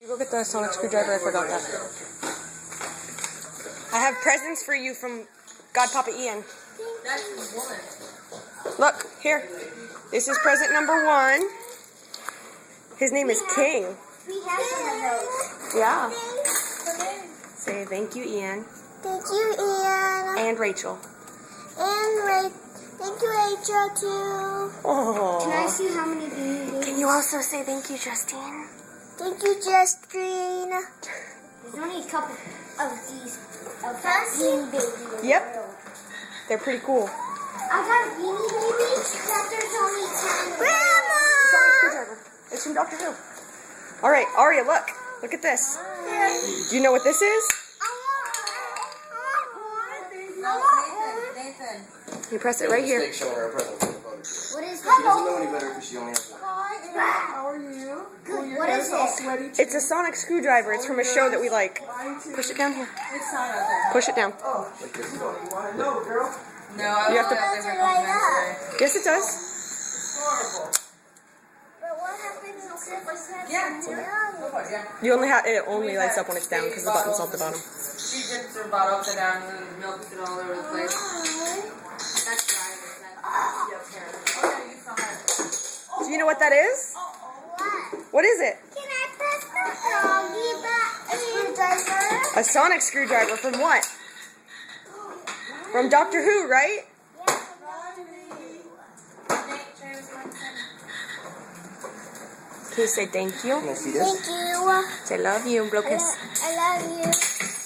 You go get the sonic screwdriver, I forgot that. I have presents for you from Godpapa Ian. That's one. Look, here. This is present number 1. His name is King. We have some of those. Yeah. Say thank you, Ian. Thank you, Ian. And Rachel. Thank you, Rachel, too. Oh. Can I see how many beanies? Can you also say thank you, Justine? Thank you, Justine. There's only a couple of these beanie babies. Yep. They're pretty cool. I got beanie babies, but there's only 10. Grandma! Sonic screwdriver. It's from Doctor Who. All right, Aria, look. Look at this. Do you know what this is? Nathan. You press it right here. What is She doesn't know any better because she only has one. How are you? Good. Your What hair's is all it? sweaty. It's a sonic screwdriver. It's from a show that we like. Push it down here. It's not okay. Push it down. Oh, you don't even want to know, girl. No, I You have to- was out there for Yes, it does. Horrible. But what happens if it's Yeah. Yeah. You only have it only lights up when it's down because the button's off the bottom. She dips her bottle upside down and milks it all over the place. That's driving. That's okay, you saw it. Do you know what that is? What? What is it? Can I press the doggy back screwdriver? A sonic screwdriver from what? From Doctor Who, right? Can you say thank you? Can I see this? Thank you. Say love you and blow kiss. I love you.